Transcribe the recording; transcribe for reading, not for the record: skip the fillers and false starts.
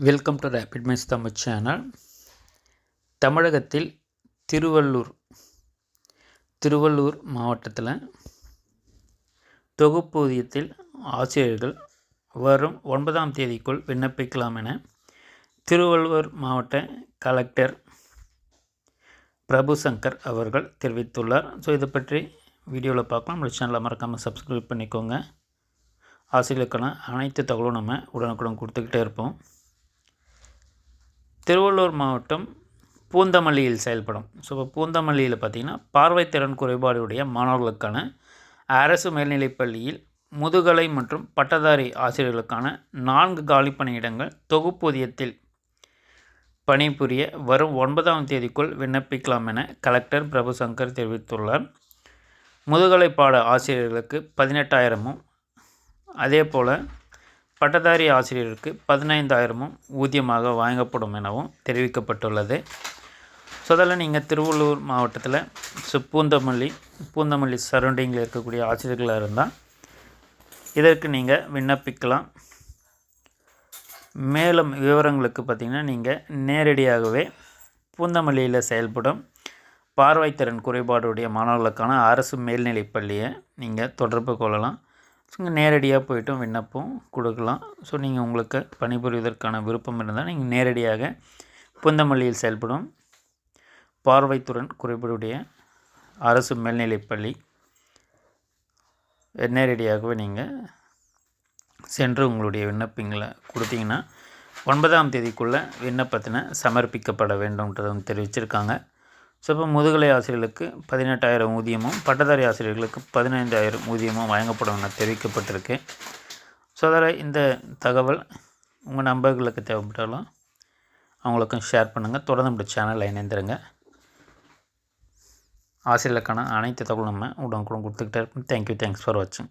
Welcome to Rapid Mines Tamil channel. தமிழகத்தில் திருவள்ளூர் மாவட்டத்தில் தொகுப்பூதியத்தில் ஆசிரியர்கள் வரும் 9ஆம் தேதிக்குள் விண்ணப்பிக்கலாம் என திருவள்ளூர் மாவட்ட கலெக்டர் பிரபு சங்கர் அவர்கள் தெரிவித்துள்ளார். ஸோ இதை பற்றி வீடியோவில் பார்க்கலாம். நம்ம சேனலை மறக்காமல் சப்ஸ்கிரைப் பண்ணிக்கோங்க. ஆசிரியர்களுக்கான அனைத்து தகவலும் நம்ம உடனுக்குடன் கொடுத்துக்கிட்டே இருப்போம். திருவள்ளூர் மாவட்டம் பூந்தமல்லியில் செயல்படும். ஸோ இப்போ பூந்தமல்லியில் பார்த்திங்கன்னா பார்வைத்திறன் குறைபாடுடைய மாணவர்களுக்கான அரசு மேல்நிலைப்பள்ளியில் முதுகலை மற்றும் பட்டதாரி ஆசிரியர்களுக்கான 4 காலி பணியிடங்கள் தொகுப்பூதியத்தில் பணிபுரிய வரும் 9ஆம் தேதிக்குள் விண்ணப்பிக்கலாம் என கலெக்டர் பிரபு சங்கர் தெரிவித்துள்ளார். முதுகலை பாட ஆசிரியர்களுக்கு 18,000 அதே போல் பட்டதாரி ஆசிரியருக்கு 15,000 ஊதியமாக வழங்கப்படும் எனவும் தெரிவிக்கப்பட்டுள்ளது. ஸோ அதில் நீங்கள் திருவள்ளூர் மாவட்டத்தில் பூந்தமல்லி சரௌண்டிங்கில் இருக்கக்கூடிய ஆசிரியர்களாக இருந்தால் இதற்கு நீங்கள் விண்ணப்பிக்கலாம். மேலும் விவரங்களுக்கு பார்த்திங்கன்னா நீங்கள் நேரடியாகவே பூந்தமல்லியில் செயல்படும் பார்வைத்திறன் குறைபாடுடைய மாணவர்களுக்கான அரசு மேல்நிலைப்பள்ளியை நீங்கள் தொடர்பு கொள்ளலாம். நேரடியாக போய்ட்டும் விண்ணப்பம் கொடுக்கலாம். ஸோ நீங்கள் உங்களுக்கு பணிபுரிவதற்கான விருப்பம் இருந்தால் நீங்கள் நேரடியாக பூந்தமல்லியில் செயல்படும் பார்வைத்திறன் குறைபாடுடைய அரசு மேல்நிலைப்பள்ளி நேரடியாகவே நீங்கள் சென்று உங்களுடைய விண்ணப்பங்களை கொடுத்தீங்கன்னா 9ஆம் தேதிக்குள்ளே விண்ணப்பத்தினை சமர்ப்பிக்கப்பட வேண்டும்ன்றதை தெரிவிச்சிருக்காங்க. ஸோ இப்போ முதுகலை ஆசிரியர்களுக்கு 18,000 ஊதியமும் பட்டதாரி ஆசிரியர்களுக்கு 15,000 ஊதியமும் வழங்கப்படும் என தெரிவிக்கப்பட்டிருக்கு. ஸோ அதில் இந்த தகவல் உங்கள் நண்பர்களுக்கு தேவைப்பட்டாலும் அவங்களுக்கும் ஷேர் பண்ணுங்கள். தொடர்ந்து நம்ம சேனலில் இணைந்துருங்க. ஆசிரியர்களுக்கான அனைத்து தகவலும் நம்ம உடனுக்குடன் கொடுத்துக்கிட்டே இருப்போம். தேங்க்ஸ் ஃபார் வாட்சிங்.